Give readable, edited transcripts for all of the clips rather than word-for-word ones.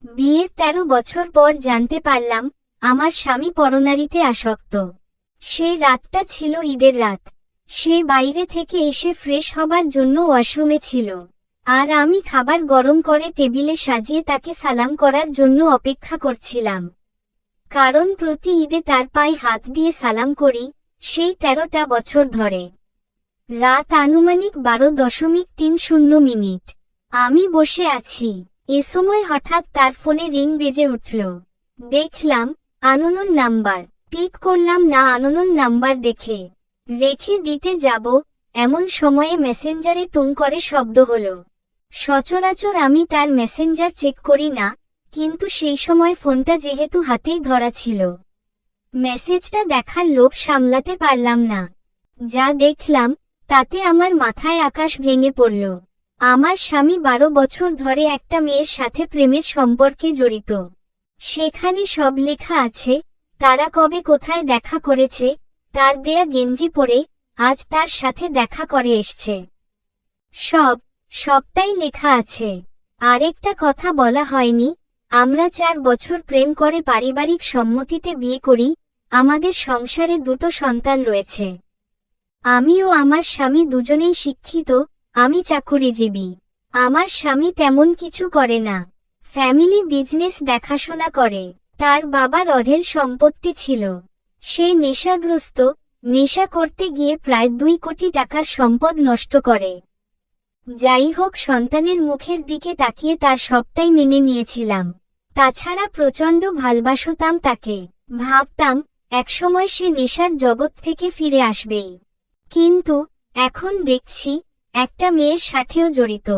বিয়ের ১৩ বছর পর জানতে পারলাম আমার স্বামী পরনারীতে আসক্ত। সে রাতটা ছিল ঈদের রাত। সে বাইরে থেকে এসে ফ্রেশ হবার জন্য ওয়াশরুমে ছিল, আর আমি খাবার গরম করে টেবিলে সাজিয়ে তাকে সালাম করার জন্য অপেক্ষা করছিলাম। কারণ প্রতি ঈদে তার পায়ে হাত দিয়ে সালাম করি, সেই ১৩টা বছর ধরে। রাত আনুমানিক ১২:৩০। আমি বসে আছি, এ সময় হঠাৎ তার ফোনে রিং বেজে উঠল। দেখলাম আননোন নাম্বার। পিক করলাম না আননোন নাম্বার দেখে। রেখে দিতে যাব এমন সময়ে মেসেঞ্জারে টুং করে শব্দ হলো। সচরাচর আমি তার মেসেঞ্জার চেক করি না, কিন্তু সেই সময় ফোনটা যেহেতু হাতেই ধরা ছিল, মেসেজটা দেখার লোভ সামলাতে পারলাম না। যা দেখলাম তাতে আমার মাথায় আকাশ ভেঙে পড়ল। আমার স্বামী ১২ বছর ধরে একটা মেয়ের সাথে প্রেমের সম্পর্কে জড়িত। সেখানে সব লেখা আছে, তারা কবে কোথায় দেখা করেছে, তার দেয়া গেঞ্জি পরে আজ তার সাথে দেখা করে এসছে। সবটাই লেখা আছে। আরেকটা কথা বলা হয়নি, আমরা ৪ বছর প্রেম করে পারিবারিক সম্মতিতে বিয়ে করি। আমাদের সংসারে ২টো সন্তান রয়েছে। আমি ও আমার স্বামী দুজনেই শিক্ষিত। আমি চাকুরিজীবী। আমার স্বামী তেমন কিছু করে না, ফ্যামিলি বিজনেস দেখাশোনা করে। তার বাবার অঢেল সম্পত্তি ছিল। সে নেশাগ্রস্ত, নেশা করতে গিয়ে প্রায় ২ কোটি টাকার সম্পদ নষ্ট করে। যাই হোক, সন্তানের মুখের দিকে তাকিয়ে তার সবটাই মেনে নিয়েছিলাম। তাছাড়া প্রচণ্ড ভালবাসতাম তাকে। ভাবতাম একসময় সে নেশার জগৎ থেকে ফিরে আসবেই। কিন্তু এখন দেখছি একটা মেয়ের সাথেও জড়িত।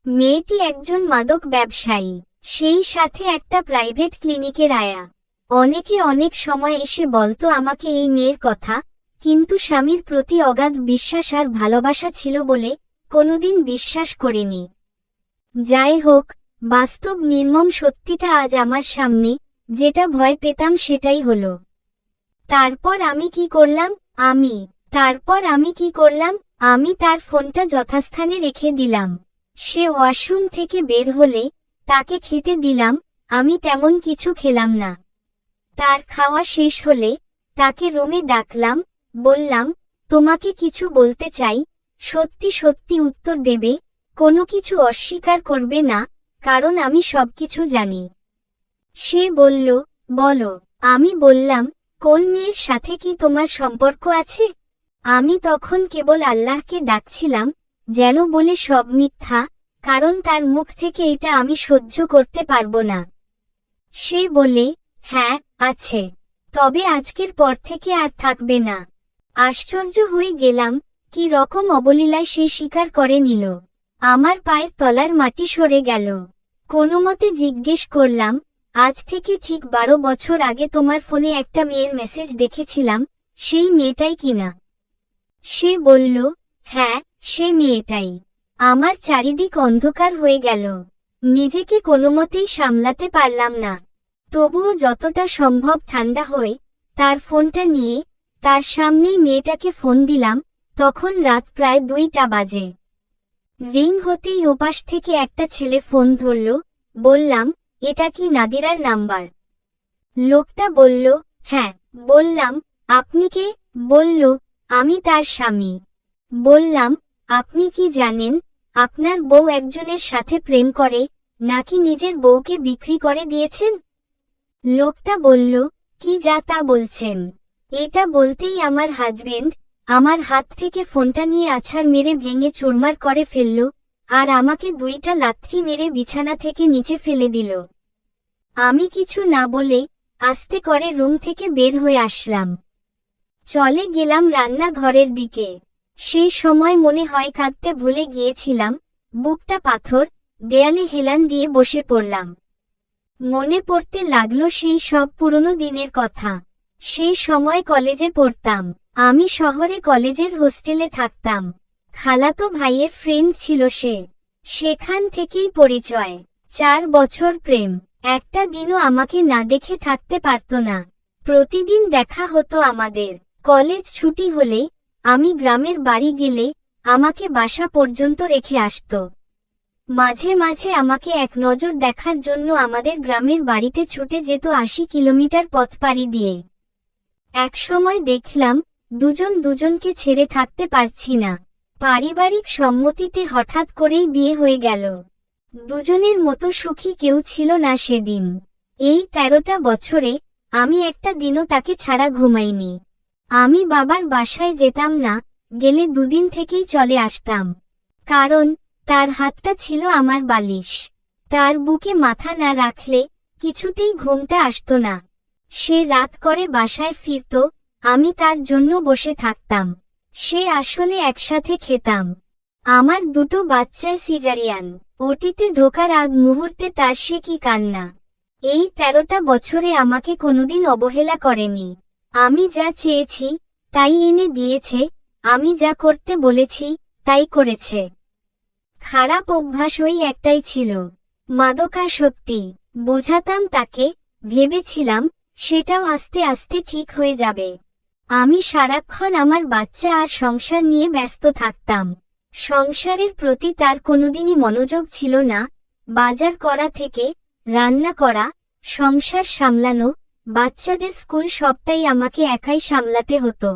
মেয়েটি একজন মাদক ব্যবসায়ী, সেই সাথে একটা প্রাইভেট ক্লিনিকের আয়া। অনেকে অনেক সময় এসে বলতো আমাকে এই মেয়ের কথা, কিন্তু স্বামীর প্রতি অগাধ বিশ্বাস আর ভালোবাসা ছিল বলে কোনোদিন বিশ্বাস করিনি। যাই হোক, বাস্তব নির্মম সত্যিটা আজ আমার সামনে। যেটা ভয় পেতাম সেটাই হলো। তারপর আমি কি করলাম? আমি তার ফোনটা যথাস্থানে রেখে দিলাম। সে ওয়াশরুম থেকে বের হলে তাকে খেতে দিলাম। আমি তেমন কিছু খেলাম না। তার খাওয়া শেষ হলে তাকে রুমে ডাকলাম, বললাম, তোমাকে কিছু বলতে চাই। সত্যি সত্যি উত্তর দেবে, কোনো কিছু অস্বীকার করবে না, কারণ আমি সবকিছু জানি। সে বলল, বলো। আমি বললাম, কোন মেয়ের সাথে কি তোমার সম্পর্ক আছে? আমি তখন কেবল আল্লাহকে ডাকছিলাম যেন বলে সব মিথ্যা, কারণ তার মুখ থেকে এটা আমি সহ্য করতে পারবো না। সে বলে, হ্যাঁ আছে, তবে আজকের পর থেকে আর থাকবে না। আশ্চর্য হয়ে গেলাম, কি রকম অবলীলায় সে স্বীকার করে নিল। আমার পায়ের তলার মাটি সরে গেল। কোনোমতে জিজ্ঞেস করলাম, আজ থেকে ঠিক ১২ বছর আগে তোমার ফোনে একটা মেয়ের মেসেজ দেখেছিলাম, সেই মেয়েটাই কিনা? সে বলল, হ্যাঁ, সে মেয়েটাই। আমার চারিদিক অন্ধকার হয়ে গেল। নিজেকে কোনোমতেই সামলাতে পারলাম না। তবুও যতটা সম্ভব ঠান্ডা হয়ে তার ফোনটা নিয়ে তার সামনেই মেয়েটাকে ফোন দিলাম। তখন রাত প্রায় ২টা বাজে। রিং হতেই ওপাশ থেকে একটা ছেলে ফোন ধরল। বললাম, এটা কি নাদিরার নাম্বার? লোকটা বলল, হ্যাঁ। বললাম, আপনি কে? বলল, আমি তার স্বামী। বললাম, আপনি কি জানেন আপনার বউ একজনের সাথে প্রেম করে, নাকি নিজের বউকে বিক্রি করে দিয়েছেন? লোকটা বলল, কি যা তা বলছেন? এটা বলতেই আমার হাজবেন্ড আমার হাত থেকে ফোনটা নিয়ে আছাড় মেরে ভেঙে চুরমার করে ফেলল, আর আমাকে ২টা লাথি মেরে বিছানা থেকে নিচে ফেলে দিল। আমি কিছু না বলে আস্তে করে রুম থেকে বের হয়ে আসলাম। চলে গেলাম রান্নাঘরের দিকে। সেই সময় মনে হয় কাঁদতে ভুলে গিয়েছিলাম। বুকটা পাথর, দেয়ালে হেলান দিয়ে বসে পড়লাম। মনে পড়তে লাগলো সেই সব পুরনো দিনের কথা। সেই সময় কলেজে পড়তাম। আমি শহরে কলেজের হোস্টেলে থাকতাম। খালাতো ভাইয়ের ফ্রেন্ড ছিল সে। সেখান থেকেই পরিচয়। ৪ বছর প্রেম। একটা দিনও আমাকে না দেখে থাকতে পারত না। প্রতিদিন দেখা হতো আমাদের। কলেজ ছুটি হলে আমি গ্রামের বাড়ি গেলে আমাকে বাসা পর্যন্ত রেখে আসত। মাঝে মাঝে আমাকে এক নজর দেখার জন্য আমাদের গ্রামের বাড়িতে ছুটে যেত ৮০ কিলোমিটার পথ পাড়ি দিয়ে। একসময় দেখলাম দুজন দুজনকে ছেড়ে থাকতে পারছি না। পারিবারিক সম্মতিতে হঠাৎ করেই বিয়ে হয়ে গেল। দুজনের মতো সুখী কেউ ছিল না সেদিন। এই ১৩টা বছরে আমি একটা দিনও তাকে ছাড়া ঘুমাইনি। আমি বাবার বাসায় যেতাম না, গেলে দুদিন থেকেই চলে আসতাম। কারণ তার হাতটা ছিল আমার বালিশ। তার বুকে মাথা না রাখলে কিছুতেই ঘুমটা আসতো না। সে রাত করে বাসায় ফিরত, আমি তার জন্য বসে থাকতাম। সে আসলে একসাথে খেতাম। আমার দুটো বাচ্চায় সিজারিয়ান। ওটিতে ঢোকার আগ মুহূর্তে তার সে কি কান্না! এই ১৩টা বছরে আমাকে কোনোদিন অবহেলা করেনি। আমি যা চেয়েছি তাই এনে দিয়েছে, আমি যা করতে বলেছি তাই করেছে। খারাপ অভ্যাস ওই একটাই ছিল, মাদকাসক্তি। বোঝাতাম তাকে, ভেবেছিলাম সেটাও আস্তে আস্তে ঠিক হয়ে যাবে। আমি সারাক্ষণ আমার বাচ্চা আর সংসার নিয়ে ব্যস্ত থাকতাম। সংসারের প্রতি তার কোনোদিনই মনোযোগ ছিল না। বাজার করা থেকে রান্না করা, সংসার সামলানো, বাচ্চাদের স্কুল সবটাই আমাকে একাই সামলাতে হতো।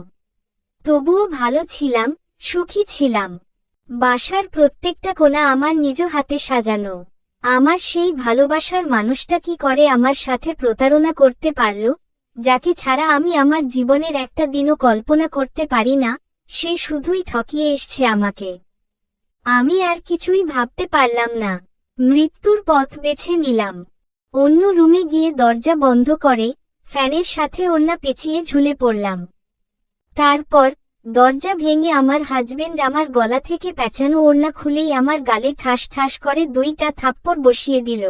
তবুও ভালো ছিলাম, সুখী ছিলাম। বাসার প্রত্যেকটা কোণা আমার নিজ হাতে সাজানো। আমার সেই ভালোবাসার মানুষটা কি করে আমার সাথে প্রতারণা করতে পারল, যাকে ছাড়া আমি আমার জীবনের একটা দিনও কল্পনা করতে পারি না, সে শুধুই ঠকিয়ে এসছে আমাকে। আমি আর কিছুই ভাবতে পারলাম না। মৃত্যুর পথ বেছে নিলাম। অন্য রুমে গিয়ে দরজা বন্ধ করে ফ্যানের সাথে ওড়না পেঁচিয়ে ঝুলে পড়লাম। তারপর দরজা ভেঙে আমার হাজবেন্ড আমার গলা থেকে পেঁচানো ওড়না খুলেই আমার গালে ঠাস ঠাস করে ২টা থাপ্পড় বসিয়ে দিল।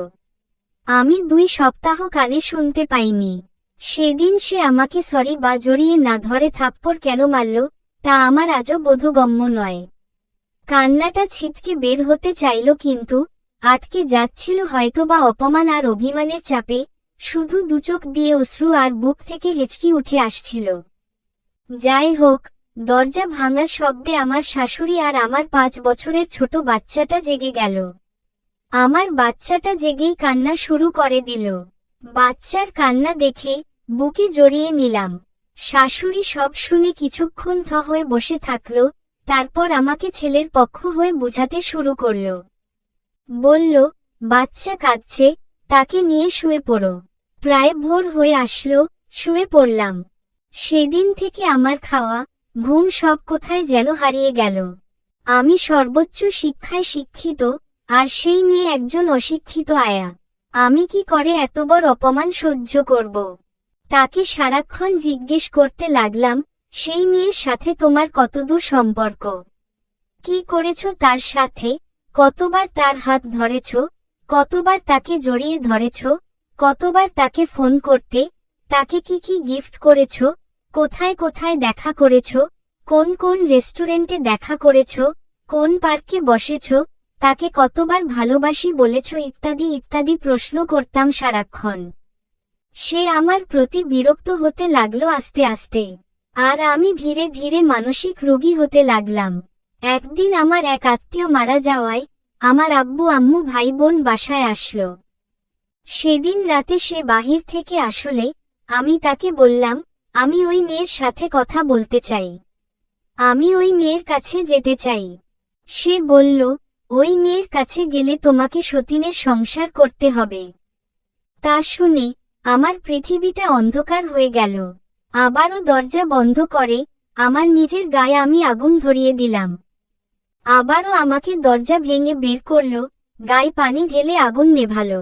আমি ২ সপ্তাহ কানে শুনতে পাইনি। সেদিন সে আমাকে সরি বা জড়িয়ে না ধরে থাপ্পড় কেন মারল তা আমার আজও বোধগম্য নয়। কান্নাটা ছিটকে বের হতে চাইল, কিন্তু আটকে যাচ্ছিল হয়তোবা অপমান আর অভিমানের চাপে। শুধু দুচোখ দিয়ে অশ্রু আর বুক থেকে হেঁচকি উঠে আসছিল। যাই হোক, দরজা ভাঙার শব্দে আমার শাশুড়ি আর আমার ৫ বছরের ছোট বাচ্চাটা জেগে গেল। আমার বাচ্চাটা জেগেই কান্না শুরু করে দিল। বাচ্চার কান্না দেখে বুকে জড়িয়ে নিলাম। শাশুড়ি সব শুনে কিছুক্ষণ থ হয়ে বসে থাকল, তারপর আমাকে ছেলের পক্ষ হয়ে বুঝাতে শুরু করল। বলল, বাচ্চা কাঁদছে, তাকে নিয়ে শুয়ে পড়ো। প্রায় ভোর হয়ে আসলো, শুয়ে পড়লাম। সেদিন থেকে আমার খাওয়া, ঘুম সব কোথায় যেন হারিয়ে গেল। আমি সর্বোচ্চ শিক্ষায় শিক্ষিত, আর সেই মেয়ে একজন অশিক্ষিত আয়া। আমি কি করে এত বড় অপমান সহ্য করব? তাকে সারাক্ষণ জিজ্ঞেস করতে লাগলাম, সেই মেয়ের সাথে তোমার কতদূর সম্পর্ক? কি করেছ তার সাথে? কতবার তার হাত ধরেছ? কতবার তাকে জড়িয়ে ধরেছ? কতবার তাকে ফোন করতে? তাকে কি কি গিফট করেছ? কোথায় কোথায় দেখা করেছ? কোন কোন রেস্টুরেন্টে দেখা করেছ? কোন পার্কে বসেছ? তাকে কতবার ভালোবাসি বলেছ? ইত্যাদি ইত্যাদি প্রশ্ন করতাম সারাক্ষণ। সে আমার প্রতি বিরক্ত হতে লাগলো আস্তে আস্তে, আর আমি ধীরে ধীরে মানসিক রোগী হতে লাগলাম। একদিন আমার এক আত্মীয় মারা যাওয়ায় আমার আব্বু আম্মু ভাই বোন বাসায় আসলো। সেদিন রাতে সে বাহির থেকে আসলে আমি তাকে বললাম, আমি ওই মেয়ের সাথে কথা বলতে চাই, আমি ওই মেয়ের কাছে যেতে চাই। সে বলল, ওই মেয়ের কাছে গেলে তোমাকে সতীনের সংসার করতে হবে। তা শুনে আমার পৃথিবীটা অন্ধকার হয়ে গেল। আবারও দরজা বন্ধ করে আমার নিজের গায়ে আমি আগুন ধরিয়ে দিলাম। আবারও আমাকে দরজা ভেঙে বের করল, গায়ে পানি ঢেলে আগুন নেভালো।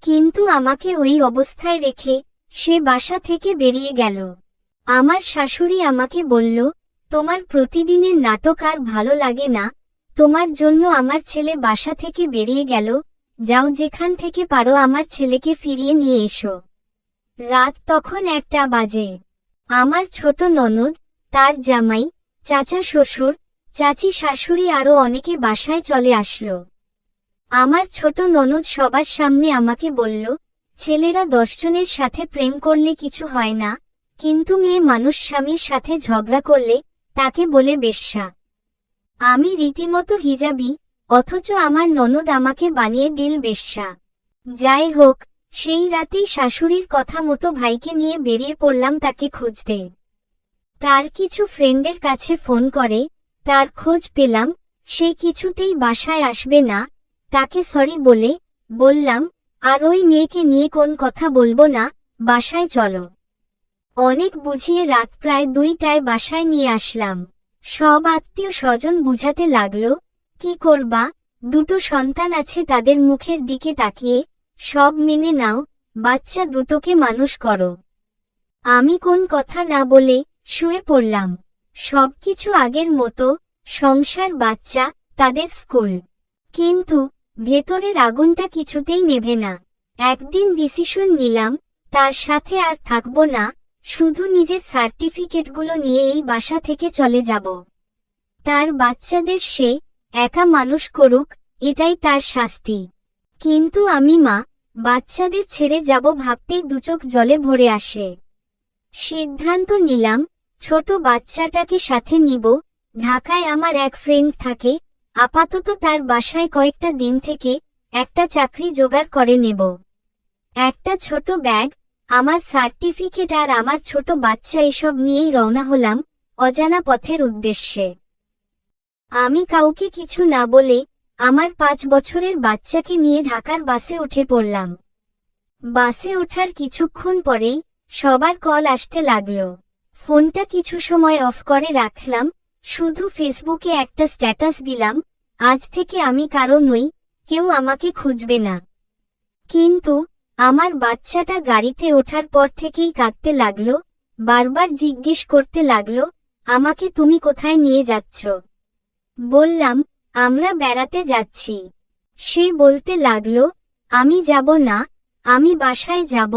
কিন্তু আমাকে ওই অবস্থায় রেখে সে বাসা থেকে বেরিয়ে গেল। আমার শাশুড়ি আমাকে বলল, তোমার প্রতিদিনের নাটক আর ভালো লাগে না, তোমার জন্য আমার ছেলে বাসা থেকে বেরিয়ে গেল, যাও যেখান থেকে পারো আমার ছেলেকে ফিরিয়ে নিয়ে এসো। রাত তখন 1টা বাজে। আমার ছোট ননদ, তার জামাই, চাচা শ্বশুর, চাচি শাশুড়ি আরও অনেকে বাসায় চলে আসলো। আমার ছোট ননদ সবার সামনে আমাকে বলল, ছেলেরা 10 জনের সাথে প্রেম করলে কিছু হয় না, কিন্তু মেয়ে মানুষ স্বামীর সাথে ঝগড়া করলে তাকে বলে বেশ্যা। আমি রীতিমতো হিজাবি, অথচ আমার ননদ আমাকে বানিয়ে দিল বেশ্যা। যাই হোক, সেই রাতেই শাশুড়ির কথা মতো ভাইকে নিয়ে বেরিয়ে পড়লাম তাকে খুঁজতে। তার কিছু ফ্রেন্ডের কাছে ফোন করে তার খোঁজ পেলাম, সে কিছুতেই বাসায় আসবে না। তাকে সরি বললাম, আর ওই মেয়েকে নিয়ে কোন কথা বলবো না, বাসায় চলো। অনেক বুঝিয়ে রাত প্রায় 2টায় বাসায় নিয়ে আসলাম। সব আত্মীয় স্বজন বুঝাতে লাগলো, কি করবা, দুটো সন্তান আছে, তাদের মুখের দিকে তাকিয়ে সব মেনে নাও, বাচ্চা দুটোকে মানুষ করো। আমি কোন কথা না বলে শুয়ে পড়লাম। সবকিছু আগের মতো, সংসার, বাচ্চা, তাদের স্কুল। কিন্তু ভেতরের আগুনটা কিছুতেই নেভে না। একদিন ডিসিশন নিলাম, তার সাথে আর থাকবো না, শুধু নিজের সার্টিফিকেটগুলো নিয়ে এই বাসা থেকে চলে যাব। তার বাচ্চাদের সে একা মানুষ করুক, এটাই তার শাস্তি। কিন্তু আমি মা, বাচ্চাদের ছেড়ে যাব ভাবতেই দুচোখ জলে ভরে আসে। সিদ্ধান্ত নিলাম, ছোট বাচ্চাটাকে সাথে নিব। ঢাকায় আমার এক ফ্রেন্ড থাকে, আপাতত তার বাসায় কয়েকটা দিন থেকে একটা চাকরি জোগাড় করে নেব। একটা ছোট ব্যাগ, আমার সার্টিফিকেট আর আমার ছোট বাচ্চা, এসব নিয়েই রওনা হলাম অজানা পথের উদ্দেশ্যে। আমি কাউকে কিছু না বলে আমার 5 বছরের বাচ্চাকে নিয়ে ঢাকার বাসে উঠে পড়লাম। বাসে ওঠার কিছুক্ষণ পরেই সবার কল আসতে লাগলো। ফোনটা কিছু সময় অফ করে রাখলাম, শুধু ফেসবুকে একটা স্ট্যাটাস দিলাম, আজ থেকে আমি কারো নই, কেউ আমাকে খুঁজবে না। কিন্তু আমার বাচ্চাটা গাড়িতে ওঠার পর থেকেই কাঁদতে লাগলো, বারবার জিজ্ঞেস করতে লাগলো, আমাকে তুমি কোথায় নিয়ে যাচ্ছ? বললাম, আমরা বেড়াতে যাচ্ছি। সে বলতে লাগলো, আমি যাব না, আমি বাসায় যাব,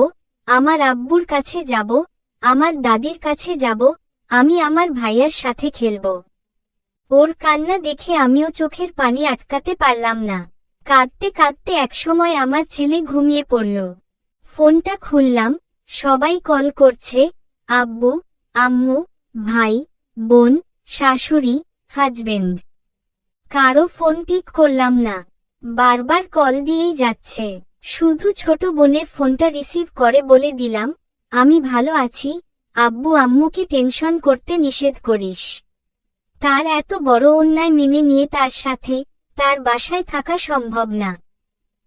আমার আব্বুর কাছে যাব, আমার দাদির কাছে যাব, আমি আমার ভাইয়ার সাথে খেলব। ওর কান্না দেখে আমিও চোখের পানি আটকাতে পারলাম না। কাঁদতে কাঁদতে একসময় আমার ছেলে ঘুমিয়ে পড়ল। ফোনটা খুললাম, সবাই কল করছে, আব্বু, আম্মু, ভাই, বোন, শাশুড়ি, হাজবেন্ড। কারো ফোন পিক করলাম না, বারবার কল দিয়েই যাচ্ছে। শুধু ছোট বোনের ফোনটা রিসিভ করে বলে দিলাম, আমি ভালো আছি, আব্বু আম্মুকে টেনশন করতে নিষেধ করিস। তার এত বড় অন্যায় মেনে নিয়ে তার সাথে তার বাসায় থাকা সম্ভব না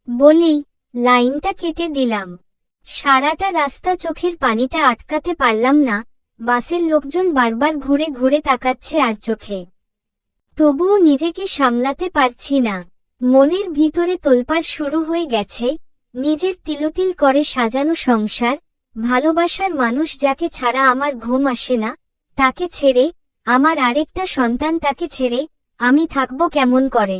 বলেই লাইনটা কেটে দিলাম। সারাটা রাস্তা চোখের পানিটা আটকাতে পারলাম না। বাসের লোকজন বারবার ঘুরে ঘুরে তাকাচ্ছে আর চোখে, তবুও নিজেকে সামলাতে পারছি না। মনের ভিতরে তোলপাড় শুরু হয়ে গেছে। নিজের তিলতিল করে সাজানো সংসার, ভালোবাসার মানুষ যাকে ছাড়া আমার ঘুম আসে না, তাকে ছেড়ে, আমার আরেকটা সন্তান তাকে ছেড়ে আমি থাকবো কেমন করে?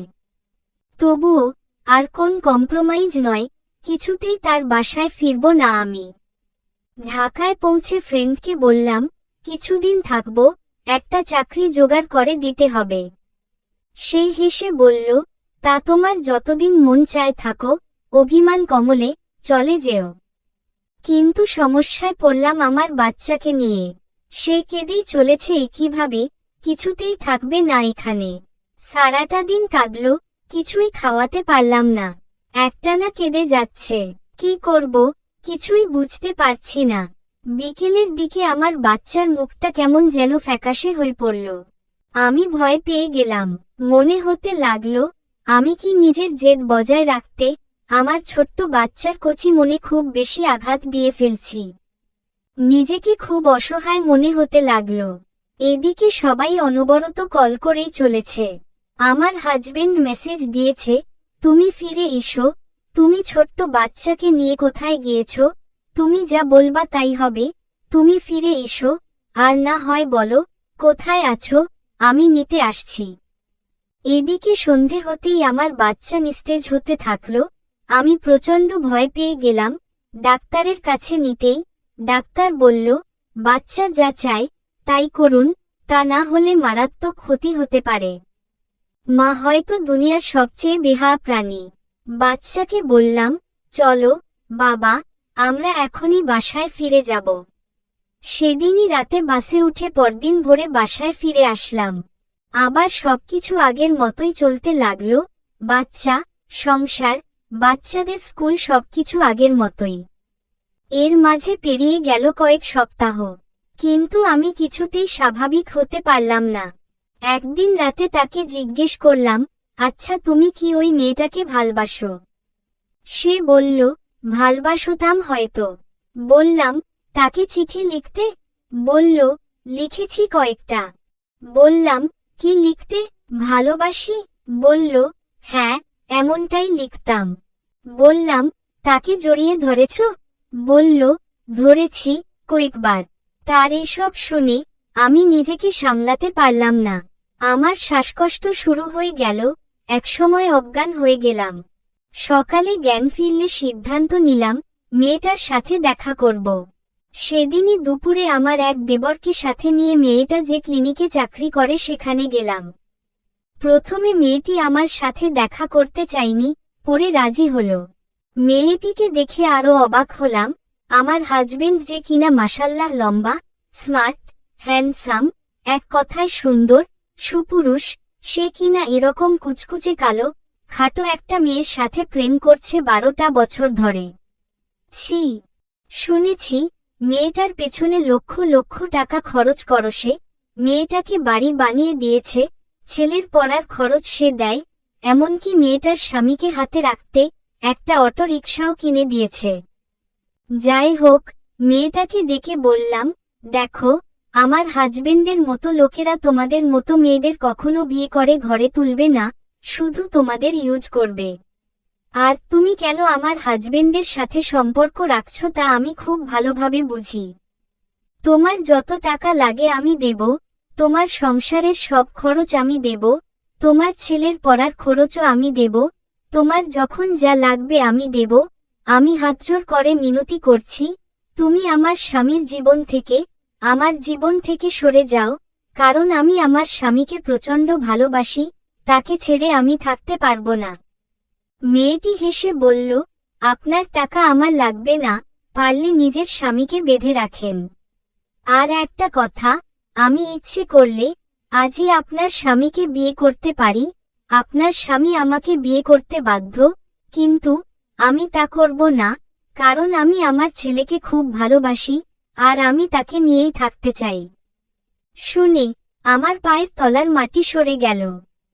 তবুও আর কোন কম্প্রোমাইজ নয়, কিছুতেই তার বাসায় ফিরব না আমি। ঢাকায় পৌঁছে ফ্রেন্ডকে বললাম, কিছুদিন থাকবো, একটা চাকরি জোগাড় করে দিতে হবে। সেই হেসে বলল, তা তোমার যতদিন মন চায় থাকো, অভিমান কমলে চলে যেও। কিন্তু সমস্যায় পড়লাম আমার বাচ্চাকে নিয়ে। সে কেঁদেই চলেছে একইভাবে, কিছুতেই থাকবে না এখানে। সারাটা দিন কাঁদল, কিছুই খাওয়াতে পারলাম না, একটানা কেঁদে যাচ্ছে। কি করব কিছুই বুঝতে পারছি না। বিকেলের দিকে আমার বাচ্চার মুখটা কেমন যেন ফ্যাকাশে হয়ে পড়ল। আমি ভয় পেয়ে গেলাম। মনে হতে লাগলো, আমি কি নিজের জেদ বজায় রাখতে আমার ছোট্ট বাচ্চার কচি মনে খুব বেশি আঘাত দিয়ে ফেলছি। নিজেকে খুব অসহায় মনে হতে লাগলো। এদিকে সবাই অনবরত কল করেই চলেছে। আমার হাজবেন্ড মেসেজ দিয়েছে, তুমি ফিরে এসো, তুমি ছোট্ট বাচ্চাকে নিয়ে কোথায় গিয়েছো, তুমি যা বলবা তাই হবে, তুমি ফিরে এসো, আর না হয় বলো কোথায় আছো, আমি নিতে আসছি। এদিকে সন্ধে হতেই আমার বাচ্চা নিস্তেজ হতে থাকলো। আমি প্রচণ্ড ভয় পেয়ে গেলাম। ডাক্তারের কাছে নিতেই ডাক্তার বলল, বাচ্চা যা চায় তাই করুন, তা না হলে মারাত্মক ক্ষতি হতে পারে। মা হয়তো দুনিয়ার সবচেয়ে বেহায়া প্রাণী। বাচ্চাকে বললাম, চলো বাবা, আমরা এখনই বাসায় ফিরে যাব। সেদিনই রাতে বাসে উঠে পরদিন ভোরে বাসায় ফিরে আসলাম। আবার সবকিছু আগের মতোই চলতে লাগলো। বাচ্চা, সংসার, বাচ্চাদের স্কুল সবকিছু আগের মতোই। এর মাঝে পেরিয়ে গেল কয়েক সপ্তাহ, কিন্তু আমি কিছুতেই স্বাভাবিক হতে পারলাম না। একদিন রাতে তাকে জিজ্ঞেস করলাম, আচ্ছা তুমি কি ওই মেয়েটাকে ভালবাসো? সে বলল, ভালবাসতাম হয়তো। বললাম, তাকে চিঠি লিখতে? বলল, লিখেছি কয়েকটা। বললাম, কি লিখতে? ভালোবাসি? বলল, হ্যাঁ, এমনটাই লিখতাম। বললাম, তাকে জড়িয়ে ধরেছ? বলল, ধরেছি, কয়েকবার। তার এসব শুনে আমি নিজেকে সামলাতে পারলাম না। আমার শ্বাসকষ্ট শুরু হয়ে গেল, একসময় অজ্ঞান হয়ে গেলাম। সকালে জ্ঞান ফিরলে সিদ্ধান্ত নিলাম, মেয়েটার সাথে দেখা করব। সেদিনই দুপুরে আমার এক দেবরকে সাথে নিয়ে মেয়েটা যে ক্লিনিকে চাকরি করে সেখানে গেলাম। প্রথমে মেয়েটি আমার সাথে দেখা করতে চাইনি, পরে রাজি হলো। মেয়েটিকে দেখে আরো অবাক হলাম। আমার হাজবেন্ড যে কিনা মাশাল্লাহ লম্বা, স্মার্ট, হ্যান্ডসাম, এক কথায় সুন্দর, সুপুরুষ, সে কিনা এরকম কুচকুচে কালো, খাটো একটা মেয়ের সাথে প্রেম করছে 12টা বছর ধরে। ছি! শুনেছি, মেয়েটার পেছনে লক্ষ লক্ষ টাকা খরচ করছে, মেয়েটাকে বাড়ি বানিয়ে দিয়েছে, ছেলের পড়ার খরচ সে দেয়, এমনকি মেয়েটার স্বামীকে হাতে রাখতে একটা অটো রিকশাও কিনে দিয়েছে। যাই হোক, মেয়েটাকে ডেকে বললাম, দেখো, আমার হাজবেন্ডের মতো লোকেরা তোমাদের মতো মেয়েদের কখনো বিয়ে করে ঘরে তুলবে না, শুধু তোমাদের ইউজ করবে। আর তুমি কেন আমার হাজবেন্ডের সাথে সম্পর্ক রাখছো তা আমি খুব ভালোভাবে বুঝি। তোমার যত টাকা লাগে আমি দেব, তোমার সংসারের সব খরচ আমি দেব, তোমার ছেলের পড়ার খরচও আমি দেব, তোমার যখন যা লাগবে আমি দেব। আমি হাতজোড় করে মিনতি করছি, তুমি আমার স্বামীর জীবন থেকে, আমার জীবন থেকে সরে যাও, কারণ আমি আমার স্বামীকে প্রচণ্ড ভালোবাসি, তাকে ছেড়ে আমি থাকতে পারবো না। মেয়েটি হেসে বলল, আপনার টাকা আমার লাগবে না, পারলে নিজের স্বামীকে বেঁধে রাখেন। আর একটা কথা, আমি ইচ্ছে করলে আজই আপনার স্বামীকে বিয়ে করতে পারি, আপনার স্বামী আমাকে বিয়ে করতে বাধ্য, কিন্তু আমি তা করব না, কারণ আমি আমার ছেলেকে খুব ভালোবাসি, আর আমি তাকে নিয়েই থাকতে চাই। শুনে আমার পায়ের তলার মাটি সরে গেল।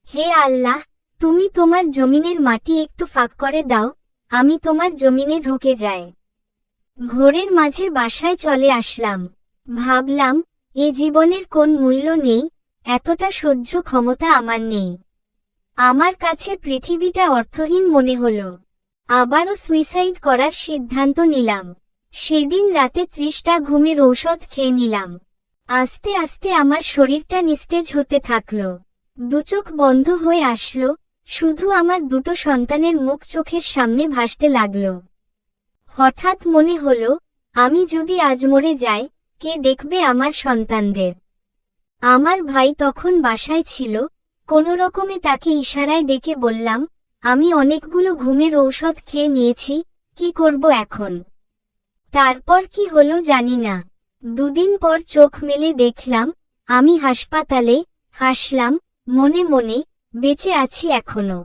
হে আল্লাহ, তুমি তোমার জমিনের মাটি একটু ফাঁক করে দাও, আমি তোমার জমিনে ঢুকে যাই। ঘোরের মাঝে বাসায় চলে আসলাম। ভাবলাম, এ জীবনের কোন মূল্য নেই, এতটা সহ্য ক্ষমতা আমার নেই। আমার কাছে পৃথিবীটা অর্থহীন মনে হলো। আবারও সুইসাইড করার সিদ্ধান্ত নিলাম। সেদিন রাতে 30টা ঘুমের ঔষধ খেয়ে নিলাম। আস্তে আস্তে আমার শরীরটা নিস্তেজ হতে থাকলো। দুচোখ বন্ধ হয়ে আসলো, শুধু আমার দুটো সন্তানের মুখ চোখের সামনে ভাসতে লাগলো। হঠাৎ মনে হলো, আমি যদি আজ মরে যাই, কে দেখবে আমার সন্তানদের? আমার ভাই তখন বাসায় ছিল, কোনোরকমে তাকে ইশারায় ডেকে বললাম, আমি অনেকগুলো ঘুমের ঔষধ খেয়ে নিয়েছি, কি করব এখন? তারপর কি হলো জানি না। দুদিন পর চোখ মেলে দেখলাম, আমি হাসপাতালে। হাসলাম, মনে মনে, বেঁচে আছি এখনো।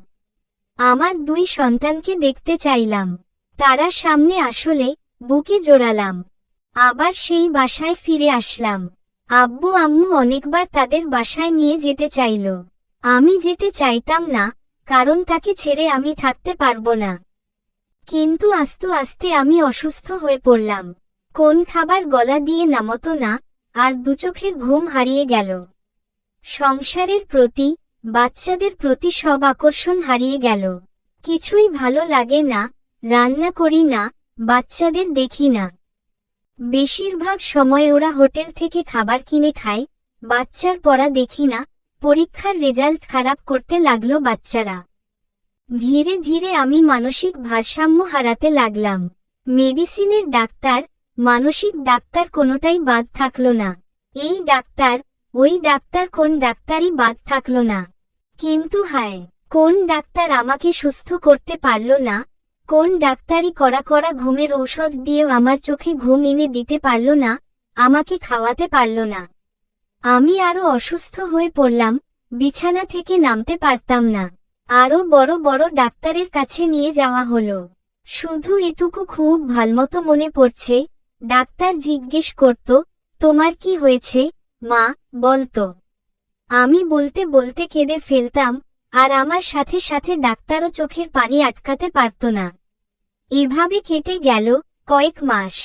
আমার 2 সন্তানকে দেখতে চাইলাম। তারা সামনে আসলে, বুকে জোড়ালাম। আবার সেই বাসায় ফিরে আসলাম। আব্বু আম্মু অনেকবার তাদের বাসায় নিয়ে যেতে চাইল। আমি যেতে চাইতাম না, কারণ তাকে ছেড়ে আমি থাকতে পারবো না। কিন্তু আস্তে আস্তে আমি অসুস্থ হয়ে পড়লাম। কোন খাবার গলা দিয়ে নামতো না, আর দুচোখের ঘুম হারিয়ে গেল। সংসারের প্রতি, বাচ্চাদের প্রতি সব আকর্ষণ হারিয়ে গেল। কিছুই ভালো লাগে না, রান্না করি না, বাচ্চাদের দেখি না। বেশিরভাগ সময় ওরা হোটেল থেকে খাবার কিনে খায়, বাচ্চার পড়া দেখি না, পরীক্ষার রেজাল্ট খারাপ করতে লাগলো বাচ্চারা। ধীরে ধীরে আমি মানসিক ভারসাম্য হারাতে লাগলাম। মেডিসিনের ডাক্তার, মানসিক ডাক্তার কোনোটাই বাদ থাকলো না। এই ডাক্তার, ওই ডাক্তার, কোন ডাক্তারই বাদ থাকলো না। কিন্তু হায়, কোন ডাক্তার আমাকে সুস্থ করতে পারলো না, কোন ডাক্তারই কড়া কড়া ঘুমের ঔষধ দিয়েও আমার চোখে ঘুম এনে দিতে পারল না, আমাকে খাওয়াতে পারল না। আমি আরো অসুস্থ হয়ে পড়লাম, বিছানা থেকে নামতে পারতাম না। আরো বড় বড় ডাক্তারের কাছে নিয়ে যাওয়া হলো। শুধু এটুকু খুব ভালমতো মনে পড়ছে, ডাক্তার জিজ্ঞেস করত, তোমার কি হয়েছে মা, বলতো। আমি বলতে বলতে কেঁদে ফেলতাম, আর আমার সাথে সাথে ডাক্তারও চোখের পানি আটকাতে পারত না। এভাবে কেটে গেল কয়েক মাস।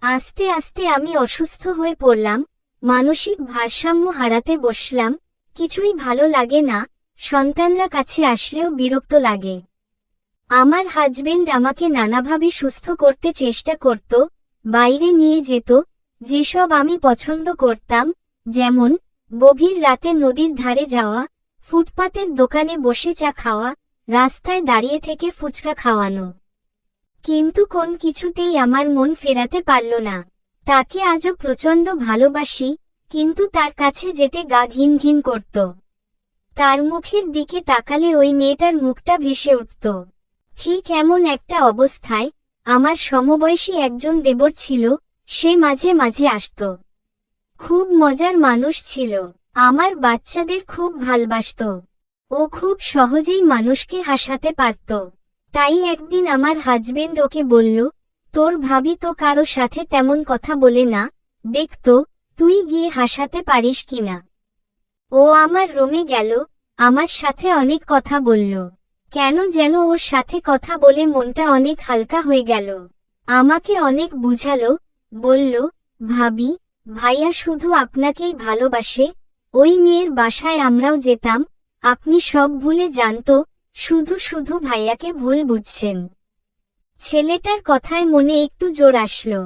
আস্তে আস্তে আমি অসুস্থ হয়ে পড়লাম, মানসিক ভারসাম্য হারাতে বসলাম, কিছুই ভালো লাগে না, সন্তানরা কাছে আসলেও বিরক্ত লাগে। আমার হাজবেন্ড আমাকে নানাভাবে সুস্থ করতে চেষ্টা করত, বাইরে নিয়ে যেত, যেসব আমি পছন্দ করতাম, যেমন গভীর রাতে নদীর ধারে যাওয়া, ফুটপাতের দোকানে বসে চা খাওয়া, রাস্তায় দাঁড়িয়ে থেকে ফুচকা খাওয়ানো। কিন্তু কোন কিছুতেই আমার মন ফেরাতে পারল না। তাকে আজও প্রচণ্ড ভালোবাসি, কিন্তু তার কাছে যেতে গা ঘিন ঘিন করত। তার মুখের দিকে তাকালে ওই মেয়েটার মুখটা ভেসে উঠত। ঠিক এমন একটা অবস্থায় আমার সমবয়সী একজন দেবর ছিল, সে মাঝে মাঝে আসত। খুব মজার মানুষ ছিল, আমার বাচ্চাদের খুব ভালবাসত। ও খুব সহজেই মানুষকে হাসাতে পারত। তাই একদিন আমার হাজবেন্ড ওকে বলল, তোর ভাবি তো কারো সাথে তেমন কথা বলে না, দেখতো তুই গিয়ে হাসাতে পারিস কিনা। ও আমার রুমে গেল, আমার সাথে অনেক কথা বলল। কেন যেন ওর সাথে কথা বলে মনটা অনেক হালকা হয়ে গেল। আমাকে অনেক বুঝালো, বলল, ভাবি, ভাইয়া শুধু আপনাকেই ভালোবাসে, ওই মেয়ের বাসায় আমরাও যেতাম, আপনি সব ভুলে জানতো, শুধু শুধু ভাইয়াকে ভুল বুঝছেন। ছেলেটার কথায় মনে একটু জোর আসলো।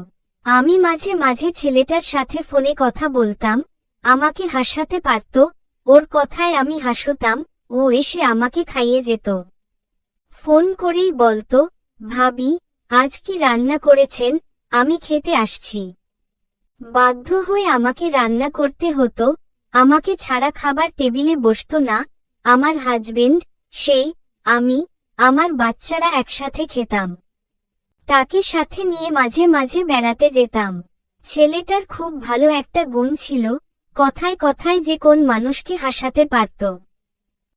আমি মাঝে মাঝে ছেলেটার সাথে ফোনে কথা বলতাম, আমাকে হাসাতে পারত, ওর কথায় আমি হাসতাম, ও এসে আমাকে খাইয়ে যেত। ফোন করেই বলতো, ভাবি, আজ কি রান্না করেছেন, আমি খেতে আসছি। বাধ্য হয়ে আমাকে রান্না করতে হতো, আমাকে ছাড়া খাবার টেবিলে বসতো না। আমার হাজবেন্ড, সেই, আমি, আমার বাচ্চারা একসাথে খেতাম। তাকে সাথে নিয়ে মাঝে মাঝে বেড়াতে যেতাম। ছেলেটার খুব ভালো একটা গুণ ছিল, কথায় কথায় যে কোন মানুষকে হাসাতে পারত।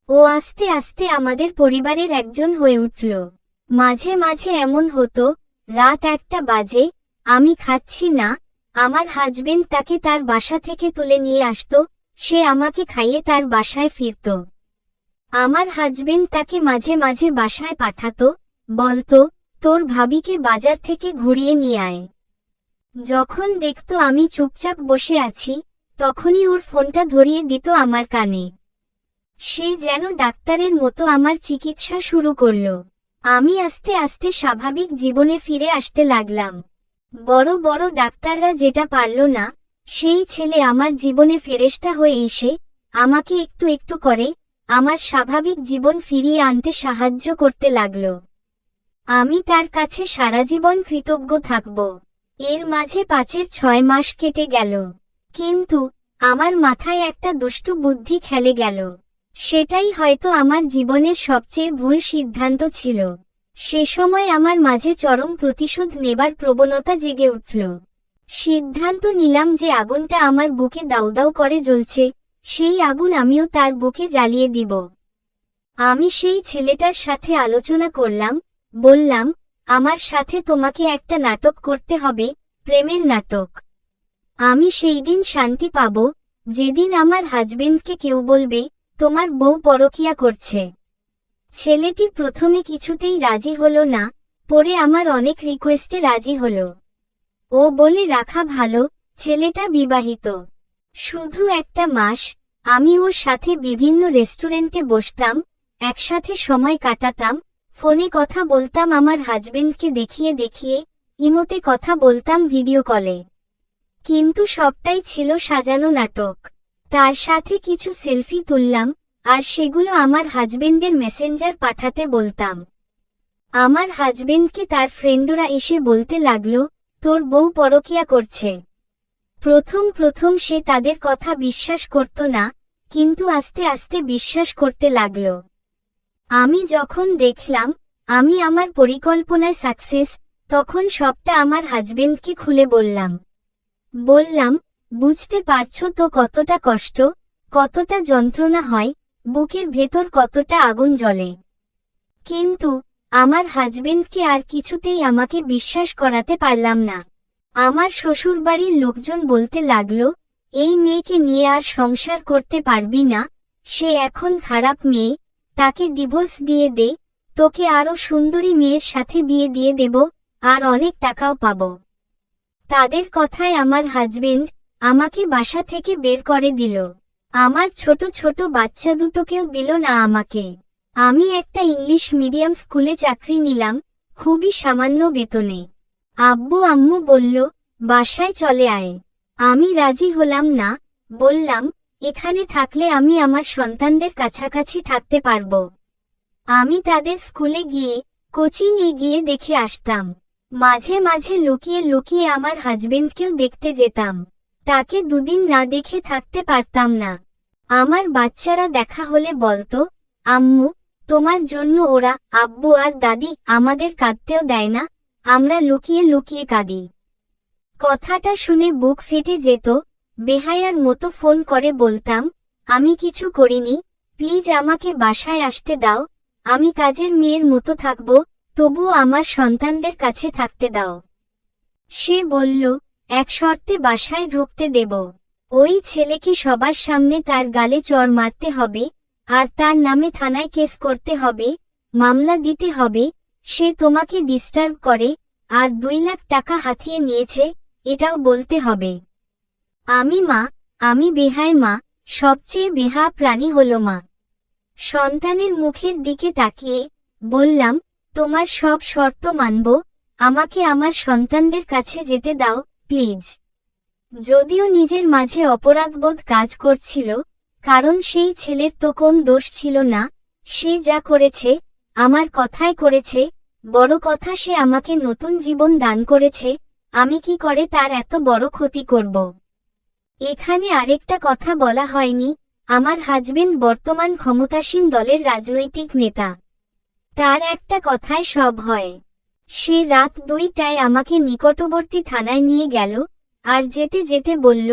ও আস্তে আস্তে আমাদের পরিবারের একজন হয়ে উঠল। মাঝে মাঝে এমন হতো, রাত 1টা বাজে, আমি খাচ্ছি না, আমার হাজবেন্ড তাকে তার বাসা থেকে তুলে নিয়ে আসতো, সে আমাকে খাইয়ে তার বাসায় ফিরত। আমার হাজবেন্ড তাকে মাঝে মাঝে বাসায় পাঠাতো, বলতো, তোর ভাবিকে বাজার থেকে ঘুরিয়ে নিয়ে আয়। যখন দেখতো আমি চুপচাপ বসে আছি, তখনই ওর ফোনটা ধরিয়ে দিত আমার কানে। সে যেন ডাক্তারের মতো আমার চিকিৎসা শুরু করল। আমি আস্তে আস্তে স্বাভাবিক জীবনে ফিরে আসতে লাগলাম। বড় বড় ডাক্তাররা যেটা পারল না, সেই ছেলে আমার জীবনে ফেরেশতা হয়ে এসে আমাকে একটু একটু করে আমার স্বাভাবিক জীবন ফিরিয়ে আনতে সাহায্য করতে লাগল। আমি তার কাছে সারা জীবন কৃতজ্ঞ থাকব। এর মাঝে 5-6 মাস কেটে গেল, কিন্তু আমার মাথায় একটা দুষ্টু বুদ্ধি খেলে গেল। সেটাই হয়তো আমার জীবনের সবচেয়ে ভুল সিদ্ধান্ত ছিল। সে সময় আমার মাঝে চরম প্রতিশোধ নেবার প্রবণতা জেগে উঠল। সিদ্ধান্ত নিলাম যে আগুনটা আমার বুকে দাউ দাউ করে জ্বলছে, সেই আগুন আমিও তার বুকে জ্বালিয়ে দিব। আমি সেই ছেলেটার সাথে আলোচনা করলাম, বললাম, আমার সাথে তোমাকে একটা নাটক করতে হবে, প্রেমের নাটক। আমি সেই দিন শান্তি পাব, যেদিন আমার হাজবেন্ডকে কেউ বলবে, তোমার বউ পরকীয়া করছে। ছেলেটি প্রথমে কিছুতেই রাজি হলো না, পরে আমার অনেক রিকোয়েস্টে রাজি হলো। ও বলে রাখা ভালো, ছেলেটা বিবাহিত। শুধু 1টা মাস আমি ওর সাথে বিভিন্ন রেস্টুরেন্টে বসতাম, একসাথে সময় কাটাতাম, ফোনে কথা বলতাম আমার হাজবেন্ডকে দেখিয়ে দেখিয়ে, ইমোতে কথা বলতাম ভিডিও কলে। কিন্তু সবটাই ছিল সাজানো নাটক। তার সাথে কিছু সেলফি তুললাম, আর সেগুলো আমার হাজবেন্ডের মেসেঞ্জার পাঠাতে বলতাম। আমার হাজবেন্ডকে তার ফ্রেন্ডরা এসে বলতে লাগলো, তোর বউ পরকীয়া করছে। প্রথম প্রথম সে তাদের কথা বিশ্বাস করত না, কিন্তু আস্তে আস্তে বিশ্বাস করতে লাগলো। আমি যখন দেখলাম আমি আমার পরিকল্পনায় সাকসেস, তখন সবটা আমার হাজবেন্ডকে খুলে বললাম। বুঝতে পারছো তো কতটা কষ্ট, কতটা যন্ত্রণা হয়, বুকের ভেতর কতটা আগুন জ্বলে। কিন্তু আমার হাজবেন্ডকে আর কিছুতেই আমাকে বিশ্বাস করাতে পারলাম না। আমার শ্বশুরবাড়ির লোকজন বলতে লাগলো, এই মেয়েকে নিয়ে আর সংসার করতে পারবি না, সে এখন খারাপ মেয়ে, তাকে ডিভোর্স দিয়ে দে, তোকে আরো সুন্দরী মেয়ের সাথে বিয়ে দিয়ে দেব, আর অনেক টাকাও পাব। তাদের কথায় আমার হাজবেন্ড আমাকে বাসা থেকে বের করে দিল। আমার ছোট ছোট বাচ্চা দুটোকেও দিল না আমাকে। আমি একটা ইংলিশ মিডিয়াম স্কুলে চাকরি নিলাম, খুবই সামান্য বেতনে। আব্বু আম্মু বলল, বাসায় চলে আয়। আমি রাজি হলাম না, বললাম, এখানে থাকলে আমি আমার সন্তানদের কাছাকাছি থাকতে পারবো। আমি তাদের স্কুলে গিয়ে কোচিংয়ে গিয়ে দেখে আসতাম। মাঝে মাঝে লুকিয়ে লুকিয়ে আমার হাজবেন্ডকেও দেখতে যেতাম। তাকে দুদিন না দেখে থাকতে পারতাম না। আমার বাচ্চারা দেখা হলে বলতো, আম্মু, তোমার জন্য ওরা, আব্বু আর দাদি আমাদের কাঁদতেও দেয় না, আমরা লুকিয়ে লুকিয়ে কাঁদি। কথাটা শুনে বুক ফেটে যেত। বেহায়ার মতো ফোন করে বলতাম, আমি কিছু করিনি, প্লিজ আমাকে বাসায় আসতে দাও, আমি কাজের মেয়ের মতো থাকব, তবুও আমার সন্তানদের কাছে থাকতে দাও। সে বলল, এক শর্তে বাসায় ঢুকতে দেব। ওই ছেলেকে সবার সামনে তার গালে চড় মারতে হবে, আর তার নামে থানায় কেস করতে হবে, মামলা দিতে হবে, সে তোমাকে ডিস্টার্ব করে, আর 2 লাখ টাকা হাতিয়ে নিয়েছে, এটাও বলতে হবে। আমি বেহায় মা, সবচেয়ে বেহা প্রাণী হলো মা। সন্তানের মুখের দিকে তাকিয়ে বললাম, তোমার সব শর্ত মানব, আমাকে আমার সন্তানদের কাছে যেতে দাও, প্লিজ। যদিও নিজের মাঝে অপরাধবোধ কাজ করছিল, কারণ সেই ছেলের তো কোন দোষ ছিল না, সে যা করেছে আমার কথায় করেছে, বড় কথা সে আমাকে নতুন জীবন দান করেছে, আমি কি করে তার এত বড় ক্ষতি করব। এখানে আরেকটা কথা বলা হয়নি, আমার হাজবেন্ড বর্তমান ক্ষমতাসীন দলের রাজনৈতিক নেতা। তার একটা কথায় সব হয়। সে রাত 2টায় আমাকে নিকটবর্তী থানায় নিয়ে গেল, আর যেতে যেতে বলল,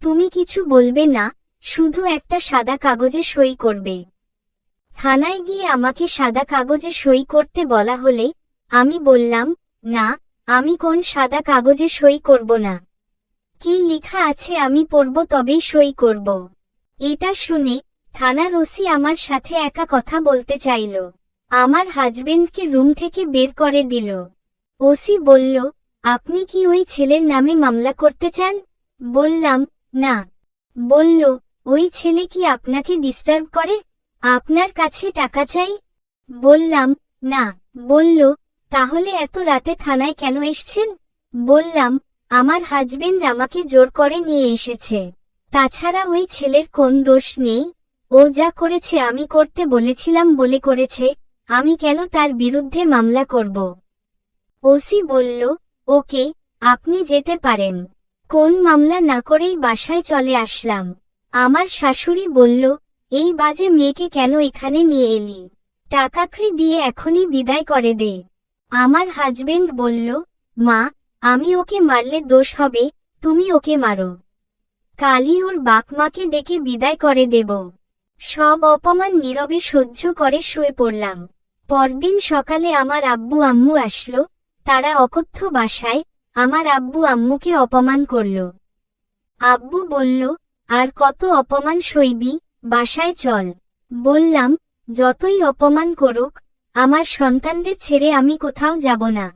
তুমি কিছু বলবে না, শুধু একটা সাদা কাগজে সই করবে। থানায় গিয়ে আমাকে সাদা কাগজে সই করতে বলা হলে আমি বললাম, না, আমি কোন সাদা কাগজে সই করব না। কি লেখা আছে আমি পড়ব তবেই সই করব। এটা শুনে থানার ওসি আমার সাথে একা কথা বলতে চাইল। আমার হাজবেন্ডকে রুম থেকে বের করে দিল। ওসি বলল, আপনি কি ওই ছেলের নামে মামলা করতে চান? বললাম, না। বলল, ওই ছেলে কি আপনাকে ডিস্টার্ব করে? আপনার কাছে টাকা চাই? বললাম, না। বলল, তাহলে এত রাতে থানায় কেন এসেছেন? বললাম, আমার হাজবেন্ড আমাকে জোর করে নিয়ে এসেছে। তাছাড়া ওই ছেলের কোন দোষ নেই, ও যা করেছে আমি করতে বলেছিলাম বলে করেছে, আমি কেন তার বিরুদ্ধে মামলা করব? ওসি বলল, ওকে, আপনি যেতে পারেন। কোন মামলা না করেই বাসায় চলে আসলাম। আমার শাশুড়ি বলল, এই বাজে মেয়েকে কেন এখানে নিয়ে এলি? টাকাকড়ি দিয়ে এখনই বিদায় করে দে। আমার হাজবেন্ড বলল, মা, আমি ওকে মারলে দোষ হবে, তুমি ওকে মারো। কালই ওর বাপ মাকে ডেকে বিদায় করে দেব। সব অপমান নীরবে সহ্য করে শুয়ে পড়লাম। পরদিন সকালে আমার আব্বু আম্মু আসলো, তারা অকথ্য ভাষায় আমার আব্বু আম্মুকে অপমান করল। আব্বু বলল, আর কত অপমান সইবি, বাসায় চল। বললাম, যতই অপমান করুক, আমার সন্তানদের ছেড়ে আমি কোথাও যাব না।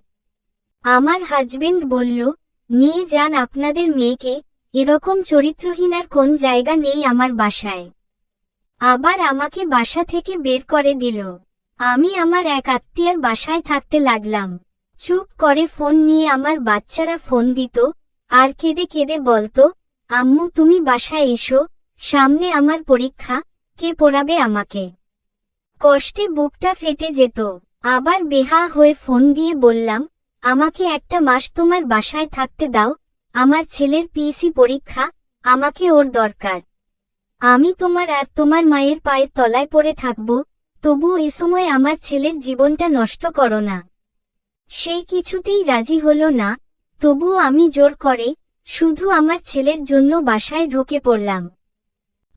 আমার হাজবেন্ড বলল, নিয়ে যান আপনাদের মেয়েকে, এরকম চরিত্রহীন আর কোন জায়গা নেই আমার বাসায়। আবার আমাকে বাসা থেকে বের করে দিল। আমি আমার এক আত্মীয়ার বাসায় থাকতে লাগলাম। চুপ করে ফোন নিয়ে আমার বাচ্চারা ফোন দিত, আর কেঁদে কেঁদে বলতো, আম্মু তুমি বাসায় এসো, সামনে আমার পরীক্ষা, কে পড়াবে আমাকে? কষ্টে বুকটা ফেটে যেত। আবার বেহা হয়ে ফোন দিয়ে বললাম, আমাকে একটা মাস তোমার বাসায় থাকতে দাও, আমার ছেলের পিএসসি পরীক্ষা, আমাকে ওর দরকার। আমি তোমার আর তোমার মায়ের পায়ের তলায় পড়ে থাকব, তবুও এ সময় আমার ছেলের জীবনটা নষ্ট করো না। সে কিছুতেই রাজি হলো না, তবুও আমি জোর করে শুধু আমার ছেলের জন্য বাসায় ঢুকে পড়লাম।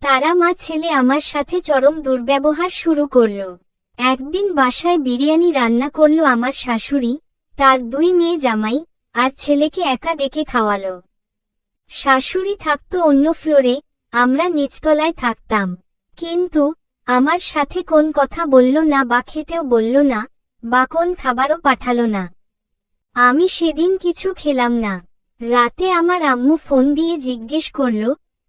তারা মা ছেলে আমার সাথে চরম দুর্ব্যবহার শুরু করল। একদিন বাসায় বিরিয়ানি রান্না করলো আমার শাশুড়ি, তার 2 মেয়ে জামাই আর ছেলেকে একা ডেকে খাওয়ালো। শাশুড়ি থাকতো অন্য ফ্লোরে, আমরা নিচতলায় থাকতাম। কিন্তু আমার সাথে কোন কথা বলল না বা খেতেও বলল না, বা কোন খাবারও পাঠালো না। আমি সেদিন কিছু খেলাম না। রাতে আমার আম্মু ফোন দিয়ে জিজ্ঞেস করল,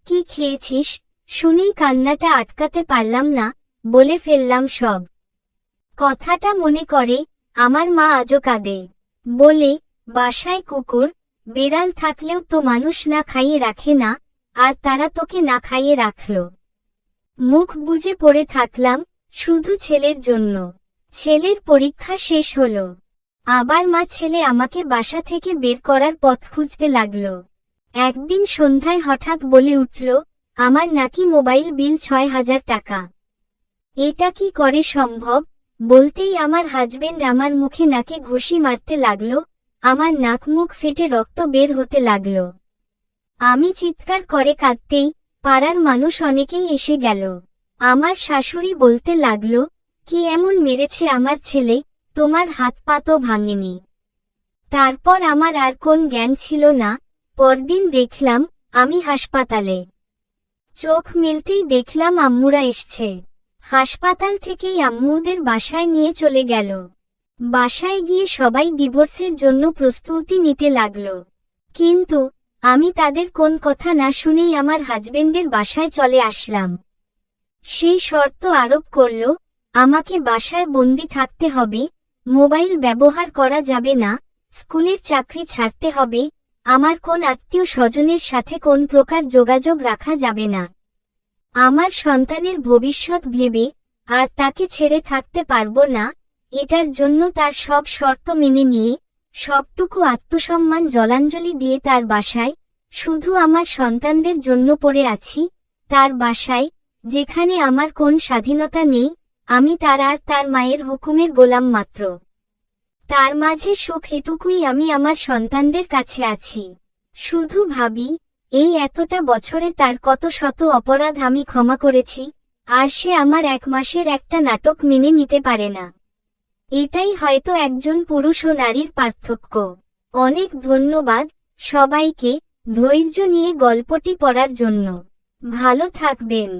কি খেয়েছিস? শুনেই কান্নাটা আটকাতে পারলাম না, বলে ফেললাম সব। কথাটা মনে করে আমার মা আজও কাঁদে। বলে, বাসায় কুকুর বেড়াল থাকলেও তো মানুষ না খাইয়ে রাখে না, আর তারা তোকে না খাইয়ে রাখল। মুখ বুজে পড়ে থাকলাম, শুধু ছেলের জন্য। ছেলের পরীক্ষা শেষ হলো। আবার মা ছেলে আমাকে বাসা থেকে বের করার পথ খুঁজতে লাগল। একদিন সন্ধ্যায় হঠাৎ বলে উঠল, আমার নাকি মোবাইল বিল 6,000 টাকা। এটা কি করে সম্ভব? বলতেই আমার হাজবেন্ড আমার মুখে নাকে ঘুষি মারতে লাগলো, আমার নাক মুখ ফেটে রক্ত বের হতে লাগলো। আমি চিৎকার করে কাঁদতেই পাড়ার মানুষ অনেকেই এসে গেল। আমার শাশুড়ি বলতে লাগলো, কি এমন মেরেছে আমার ছেলে, তোমার হাত পা তো ভাঙেনি। তারপর আমার আর কোন জ্ঞান ছিল না। পরদিন দেখলাম আমি হাসপাতালে। চোখ মেলতেই দেখলাম আম্মুরা এসছে। হাসপাতাল থেকেই আম্মুদের বাসায় নিয়ে চলে গেল। বাসায় গিয়ে সবাই ডিভোর্সের জন্য প্রস্তুতি নিতে লাগলো। কিন্তু আমি তাদের কোন কথা না শুনেই আমার হাজবেন্ডের বাসায় চলে আসলাম। সেই শর্ত আরোপ করল, আমাকে বাসায় বন্দি থাকতে হবে, মোবাইল ব্যবহার করা যাবে না, স্কুলের চাকরি ছাড়তে হবে, আমার কোন আত্মীয় স্বজনের সাথে কোন প্রকার যোগাযোগ রাখা যাবে না। আমার সন্তানের ভবিষ্যৎ ভেবে আর তাকে ছেড়ে থাকতে পারবো না, এটার জন্য তার সব শর্ত মেনে নিয়ে সবটুকু আত্মসম্মান জলাঞ্জলি দিয়ে তার বাসায়, শুধু আমার সন্তানদের জন্য পড়ে আছি, তার বাসায়, যেখানে আমার কোন স্বাধীনতা নেই, আমি তার আর তার মায়ের হুকুমের গোলাম মাত্র। তার মাঝে সুখ এটুকুই, আমি আমার সন্তানদের কাছে আছি। শুধু ভাবি, এই এতটা বছরে তার কত শত অপরাধ আমি ক্ষমা করেছি, আর সে আমার 1 মাসের একটা নাটক মেনে নিতে পারে না। এটাই হয়তো একজন পুরুষ ও নারীর পার্থক্য। অনেক ধন্যবাদ সবাইকে ধৈর্য নিয়ে গল্পটি পড়ার জন্য। ভালো থাকবেন।